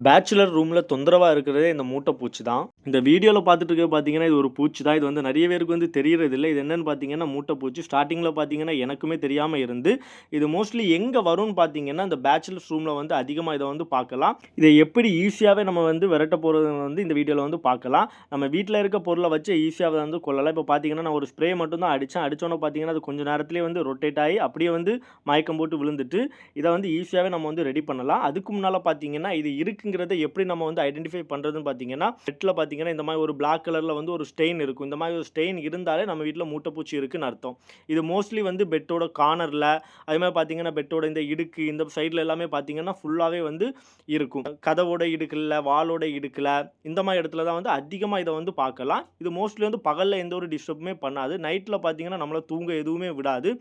Bachelor ரூம்ல தொந்தரவா இருக்கிறதே இந்த மூட்டை பூச்சி தான். இந்த வீடியோல பார்த்துட்டு இருக்க பார்த்தீங்கன்னா, இது ஒரு பூச்சி தான். இது வந்து நெறைய பேருக்கு வந்து தெரியறதில்ல. இது என்னன்னு பார்த்தீங்கன்னா, மூட்டை பூச்சி. ஸ்டார்ட்டிங்ல பார்த்தீங்கன்னா, எனக்குமே தெரியாம இருந்து, இது மோஸ்ட்லி எங்க வரும்னு பார்த்தீங்கன்னா, இந்த பேச்சுலர்ஸ் ரூம்ல வந்து அதிகமா இத வந்து பார்க்கலாம். இத எப்படி ஈஸியாவே நம்ம வந்து விரட்ட போறது வந்து இந்த வீடியோல வந்து பார்க்கலாம். நம்ம வீட்ல இருக்க பொருள வச்சு ஈஸியாவே வந்து கொல்லலாம். இப்ப பார்த்தீங்கன்னா, நான் ஒரு ஸ்ப்ரே மட்டும் தான் அடிச்சேன். அடிச்சோனே பார்த்தீங்கன்னா, அது கொஞ்ச நேரத்திலேயே வந்து ரொட்டேட் ஆயி, அப்படியே வந்து மயக்கம் போட்டு விழுந்துட்டு, இத வந்து ஈஸியாவே நம்ம வந்து ரெடி பண்ணலாம். அதுக்கு முன்னால பார்த்தீங்கன்னா, இது இருக்குங்கிறத எப்படி நம்ம வந்து ஐடென்டிஃபை பண்றதுன்னு பார்த்தீங்கன்னா, பெட்ல பார்த்தீங்கன்னா, இந்த மாரி ஒரு பிளாக் கலர்ல வந்து ஒரு ஸ்டெயின் இருக்கும். இந்த மாரி ஒரு ஸ்டெயின் இருந்தாலே நம்ம வீட்ல மூட்டைப்பூச்சி இருக்குன்னு அர்த்தம். இது மோஸ்ட்லி வந்து பெட்டோட கார்னர்ல, அதே மாரி பார்த்தீங்கன்னா, பெட்டோட இந்த இடுக்கு, இந்த சைட்ல எல்லாமே பார்த்தீங்கன்னா, ஃபுல்லாவே வந்து இருக்கும். கதவோட இடுக்குல, வாலோட இடுக்குல, இந்த மாரி இடத்துல தான் வந்து அதிகமா இத வந்து பார்க்கலாம். இது மோஸ்ட்லி வந்து பகல்ல எந்த ஒரு டிஸ்டர்புமே பண்ணாது. நைட்ல பார்த்தீங்கன்னா, நம்மள தூங்க எதுவுமே விடாது.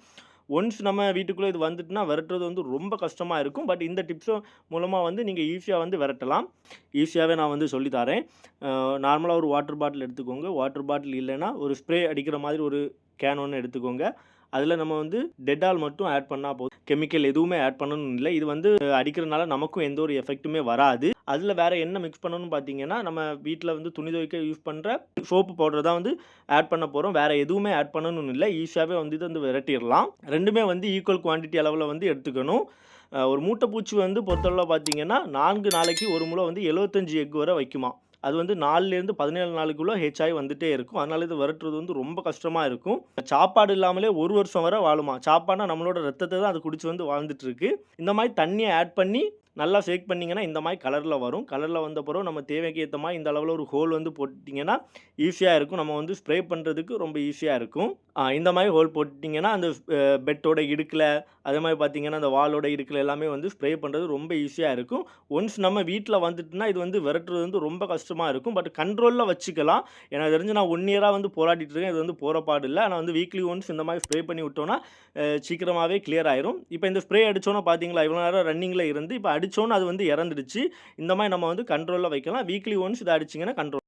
ஒன்ஸ் நம்ம வீட்டுக்குள்ள இது வந்துட்டுனா விரட்டுறது வந்து ரொம்ப கஷ்டமா இருக்கும். பட் இந்த டிப்ஸ் மூலமா வந்து நீங்க ஈஸியா வந்து விரட்டலாம். ஈஸியாவே நான் வந்து சொல்லி தரேன். நார்மலா ஒரு வாட்டர் பாட்டில் எடுத்துக்கோங்க. வாட்டர் பாட்டில் இல்லன்னா, ஒரு ஸ்ப்ரே அடிக்கிற மாதிரி ஒரு கேன் ஒண்ணு எடுத்துக்கோங்க. அதில நம்ம வந்து டெட்டால் மட்டும் ஆட் பண்ணா போதும். கெமிக்கல் எதுவுமே ஆட் பண்ணணும்னு இல்ல. இது வந்து அடிக்கிறனால நமக்கும் எந்த ஒரு எஃபெக்ட்டுமே வராது. அதில வேற என்ன மிக்ஸ் பண்ணணும்னு பார்த்தீங்கன்னா, நம்ம வீட்ல வந்து துணி துவைக்க யூஸ் பண்ற சோப்பு பவுடர் தான் வந்து ஆட் பண்ண போறோம். வேற எதுவுமே ஆட் பண்ணணும்னு இல்ல. ஈஸியாவே வந்து இத வந்து விரட்டிறலாம். 2மே வந்து ஈக்குவல் குவான்டிட்டி அளவுல வந்து எடுத்துக்கணும். ஒரு மூட்டைப்பூச்சி வந்து பொறுத்தளவுல பார்த்தீங்கன்னா, 4 நாளைக்கு ஒரு முறை வந்து 75 எக் வரை வைக்குமாம். அது வந்து 4லேருந்து 17 நாளுக்குள்ள ஹேட்ச் ஆயி வந்துட்டே இருக்கும். அதனால இத விரட்டுறது வந்து ரொம்ப கஷ்டமா இருக்கும். சாப்பாடு இல்லாமலே 1 வருஷம் வரை வாழுமாம். சாப்பாடுனா நம்மளோட ரத்தத்த தான் அது குடிச்சு வந்து வாழ்ந்துட்டு இருக்கு. இந்த மாரி தண்ணிய ஆட் பண்ணி நல்லா ஷேக் பண்ணீங்கன்னா, இந்த மாரி கலர்ல வரும். கலர்ல வந்த பிறகு நம்ம தேவைக்கு ஏத்த மாரி இந்த அளவுல ஒரு ஹோல் வந்து போட்டுட்டீங்கன்னா, ஈஸியா இருக்கும். நம்ம வந்து ஸ்ப்ரே பண்றதுக்கு ரொம்ப ஈஸியா இருக்கும். இந்த மாரி ஹோல் போட்டுட்டீங்கன்னா, அந்த பெட்டோட இடுக்குல, அதே மாரி பார்த்தீங்கன்னா, அந்த வாலோட இடுக்குல எல்லாமே வந்து ஸ்ப்ரே பண்றது ரொம்ப ஈஸியா இருக்கும். ஒன்ஸ் நம்ம வீட்ல வந்துட்டுனா, இது வந்து விரட்டுறது வந்து ரொம்ப கஷ்டமா இருக்கும். பட் கண்ட்ரோல்ல வச்சுக்கலாம். எனக்கு தெரிஞ்சு நான் 1 இயரா வந்து போராடிட்டு இருக்கேன். இது வந்து போற பாடு இல்ல. ஆனா வந்து வீக்லி ஒன்ஸ் இந்த மாரி ஸ்ப்ரே பண்ணி விட்டோம்னா, சீக்கிரமாவே கிளியர் ஆயிரும். இப்ப இந்த ஸ்ப்ரே அடிச்சோன பார்த்தீங்களா, இவ்வளோ நேரம் ரன்னிங்ல இருந்து, இப்ப அடிச்சோன அது வந்து இறந்துடுச்சு. இந்த மாரி நம்ம வந்து கண்ட்ரோல்ல வைக்கலாம். வீக்லி ஒன்ஸ் இத அடிச்சீங்கன்னா கண்ட்ரோல்